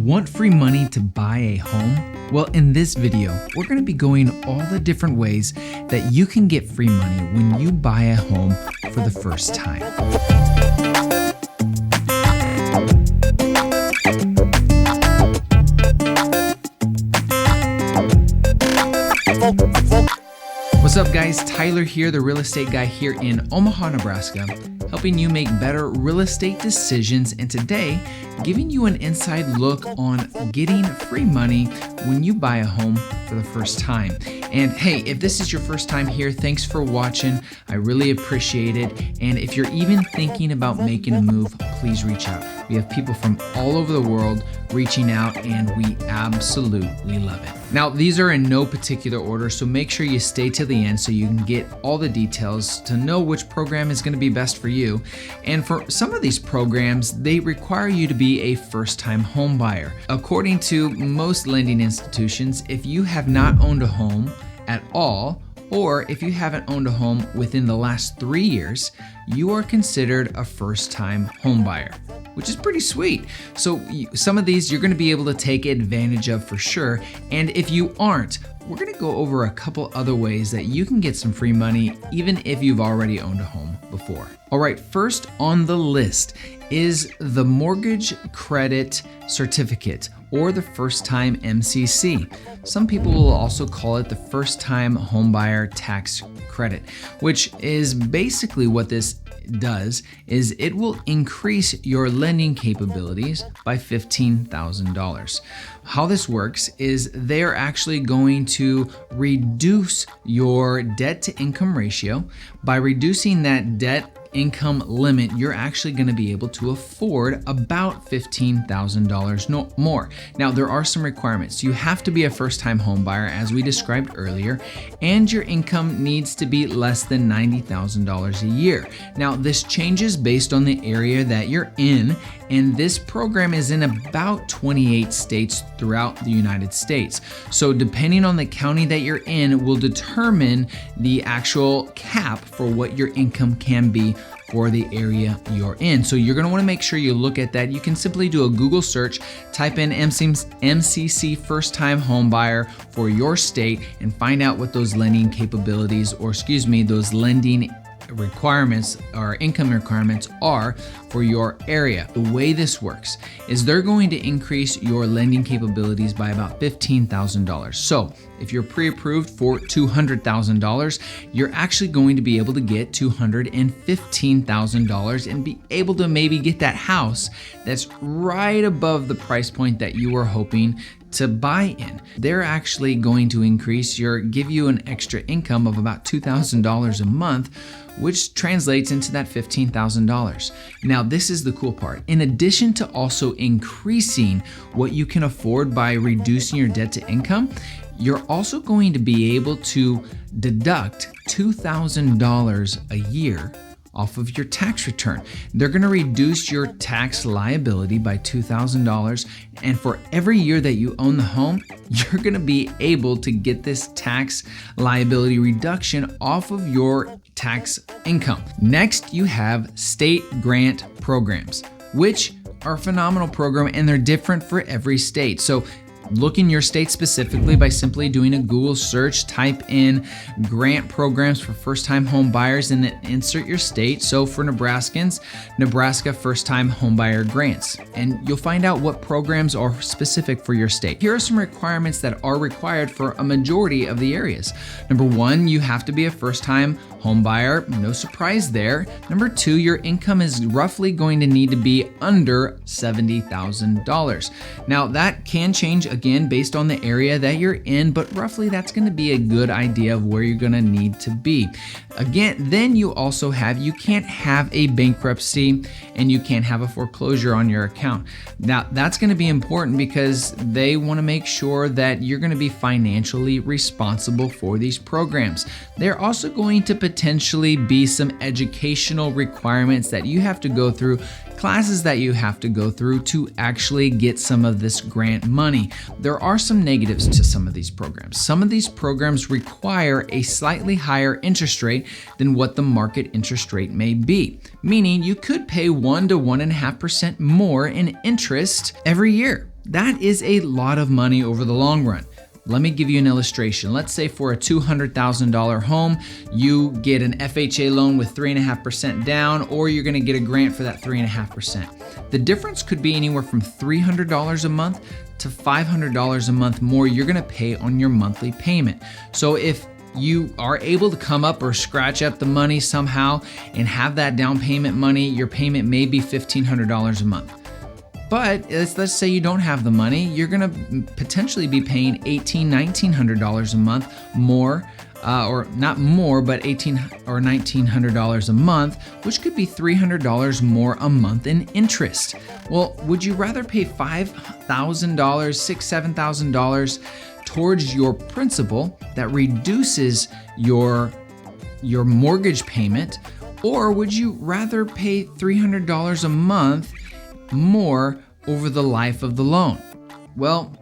Want free money to buy a home? Well, in this video, we're going to be going all the different ways that you can get free money when you buy a home for the first time. What's up guys, Tyler here, the real estate guy here in Omaha, Nebraska, helping you make better real estate decisions, and today giving you an inside look on getting free money when you buy a home for the first time. And hey, if this is your first time here, thanks for watching. I really appreciate it. And if you're even thinking about making a move, please reach out. We have people from all over the world reaching out and we absolutely love it. Now, these are in no particular order, so make sure you stay to the end so you can get all the details to know which program is going to be best for you. And for some of these programs, they require you to be a first-time home buyer. According to most lending institutions, if you have not owned a home at all, or if you haven't owned a home within the last 3 years, you are considered a first-time home buyer, which is pretty sweet. So some of these you're going to be able to take advantage of for sure. And if you aren't, we're going to go over a couple other ways that you can get some free money even if you've already owned a home before. All right, first on the list is the mortgage credit certificate, or the FirstTime MCC. Some people will also call it the first-time homebuyer tax credit, which is basically what this does is it will increase your lending capabilities by $15,000. How this works is they're actually going to reduce your debt to income ratio. By reducing that debt income limit, you're actually going to be able to afford about $15,000 more. Now, there are some requirements. You have to be a first-time home buyer, as we described earlier, and your income needs to be less than $90,000 a year. Now, this changes based on the area that you're in, and this program is in about 28 states throughout the United States. So depending on the county that you're in will determine the actual cap for what your income can be for the area you're in. So you're going to want to make sure you look at that. You can simply do a Google search, type in MCC first-time home buyer for your state, and find out what those lending capabilities, or those lending requirements or income requirements are for your area. The way this works is they're going to increase your lending capabilities by about $15,000. So if you're pre-approved for $200,000, you're actually going to be able to get $215,000 and be able to maybe get that house that's right above the price point that you were hoping to buy in. They're actually going to give you an extra income of about $2,000 a month, which translates into that $15,000. Now, this is the cool part. In addition to also increasing what you can afford by reducing your debt to income, you're also going to be able to deduct $2,000 a year off of your tax return. They're going to reduce your tax liability by $2,000, and for every year that you own the home, you're going to be able to get this tax liability reduction off of your tax income. Next, you have state grant programs, which are a phenomenal program, and they're different for every state. So look in your state specifically by simply doing a Google search, type in grant programs for first-time home buyers, and then insert your state. So for Nebraskans, Nebraska first-time home buyer grants, and you'll find out what programs are specific for your state. Here are some requirements that are required for a majority of the areas. Number one, you have to be a first-time home buyer. No surprise there. Number two, your income is roughly going to need to be under $70,000. Now, that can change again based on the area that you're in, but roughly that's going to be a good idea of where you're going to need to be. Again, then you can't have a bankruptcy and you can't have a foreclosure on your account. Now, that's going to be important because they want to make sure that you're going to be financially responsible for these programs. They're also going to potentially be some educational requirements that you have to go through, classes that you have to go through to actually get some of this grant money. There are some negatives to some of these programs. Some of these programs require a slightly higher interest rate than what the market interest rate may be, meaning you could pay 1 to 1.5% more in interest every year. That is a lot of money over the long run. Let me give you an illustration. Let's say for a $200,000 home, you get an FHA loan with 3.5% down, or you're gonna get a grant for that 3.5%. The difference could be anywhere from $300 a month to $500 a month more you're gonna pay on your monthly payment. So if you are able to come up or scratch up the money somehow and have that down payment money, your payment may be $1,500 a month. But let's say you don't have the money, you're gonna potentially be paying $1,900 a month more, or not more, but $1,800 or $1,900 a month, which could be $300 more a month in interest. Well, would you rather pay $5,000, $6,000, $7,000 towards your principal that reduces your mortgage payment, or would you rather pay $300 a month more over the life of the loan? Well,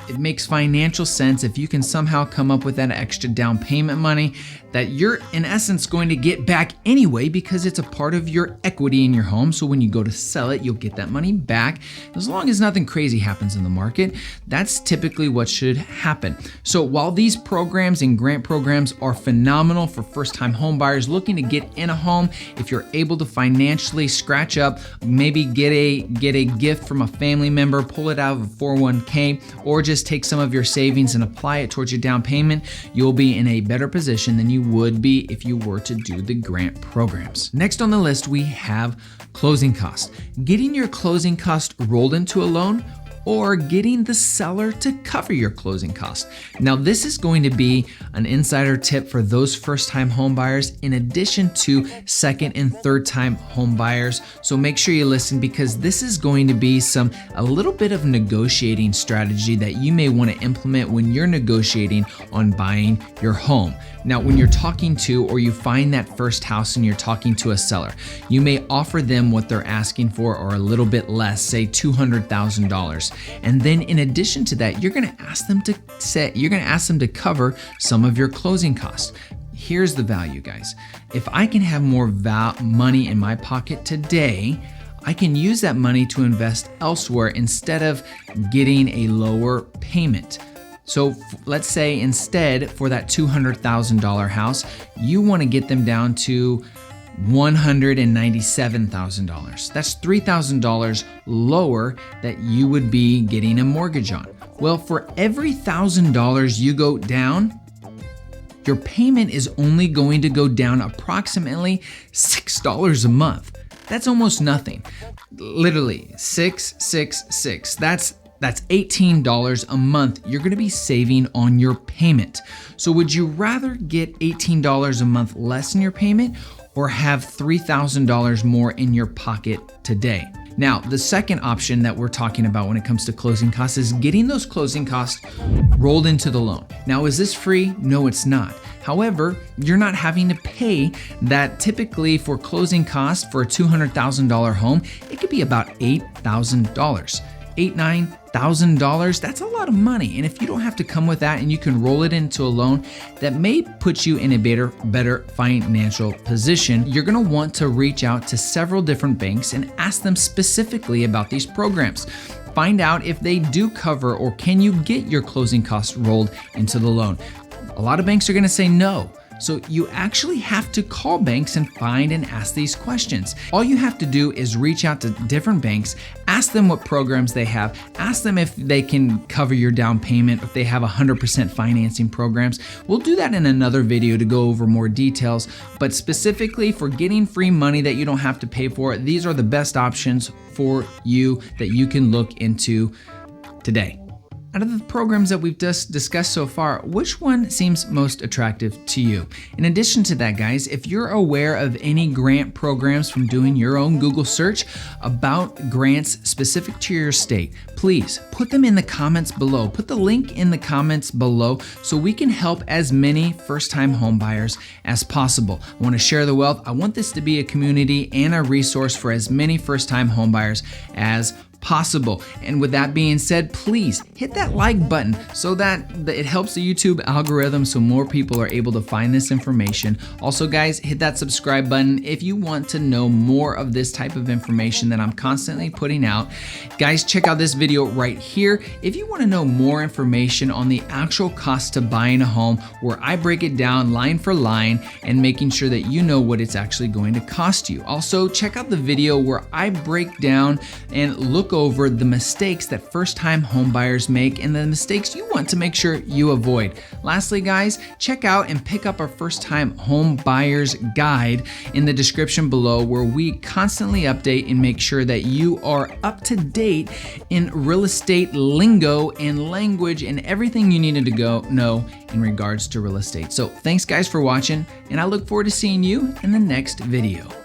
it makes financial sense if you can somehow come up with that extra down payment money that you're in essence going to get back anyway, because it's a part of your equity in your home. So when you go to sell it, you'll get that money back. As long as nothing crazy happens in the market, that's typically what should happen. So while these programs and grant programs are phenomenal for first-time home buyers looking to get in a home, if you're able to financially scratch up, maybe get a gift from a family member, pull it out of a 401k, or just take some of your savings and apply it towards your down payment, you'll be in a better position than you would be if you were to do the grant programs. Next on the list, we have closing costs. Getting your closing cost rolled into a loan, or getting the seller to cover your closing costs. Now, this is going to be an insider tip for those first-time home buyers in addition to second and third-time home buyers. So make sure you listen, because this is going to be a little bit of negotiating strategy that you may want to implement when you're negotiating on buying your home. Now, when you're talking to, or you find that first house and you're talking to a seller, you may offer them what they're asking for or a little bit less, say $200,000. And then in addition to that, you're gonna ask them to cover some of your closing costs. Here's the value, guys. If I can have more money in my pocket today, I can use that money to invest elsewhere instead of getting a lower payment. So let's say instead for that $200,000 house, you want to get them down to $197,000. That's $3,000 lower that you would be getting a mortgage on. Well, for every $1,000 you go down, your payment is only going to go down approximately $6 a month. That's almost nothing. Literally, 666. That's $18 a month you're gonna be saving on your payment. So would you rather get $18 a month less in your payment, or have $3,000 more in your pocket today? Now, the second option that we're talking about when it comes to closing costs is getting those closing costs rolled into the loan. Now, is this free? No, it's not. However, you're not having to pay that. Typically for closing costs for a $200,000 home, it could be about $8,000. $9,000, that's a lot of money. And if you don't have to come with that and you can roll it into a loan, that may put you in a better financial position. You're gonna want to reach out to several different banks and ask them specifically about these programs. Find out if they do cover, or can you get your closing costs rolled into the loan. A lot of banks are gonna say no. So you actually have to call banks and find and ask these questions. All you have to do is reach out to different banks, ask them what programs they have, ask them if they can cover your down payment, if they have 100% financing programs. We'll do that in another video to go over more details, but specifically for getting free money that you don't have to pay for, these are the best options for you that you can look into today. Out of the programs that we've just discussed so far, which one seems most attractive to you? In addition to that, guys, if you're aware of any grant programs from doing your own Google search about grants specific to your state, please put them in the comments below. Put the link in the comments below so we can help as many first-time home buyers as possible. I want to share the wealth. I want this to be a community and a resource for as many first-time home buyers as possible. And with that being said, please hit that like button so that it helps the YouTube algorithm so more people are able to find this information. Also guys, hit that subscribe button if you want to know more of this type of information that I'm constantly putting out. Guys, check out this video right here if you want to know more information on the actual cost to buying a home, where I break it down line for line and making sure that you know what it's actually going to cost you. Also, check out the video where I break down and look over the mistakes that first-time home buyers make and the mistakes you want to make sure you avoid. Lastly, guys, check out and pick up our first-time home buyers guide in the description below, where we constantly update and make sure that you are up to date in real estate lingo and language and everything you needed to know in regards to real estate. So thanks guys for watching, and I look forward to seeing you in the next video.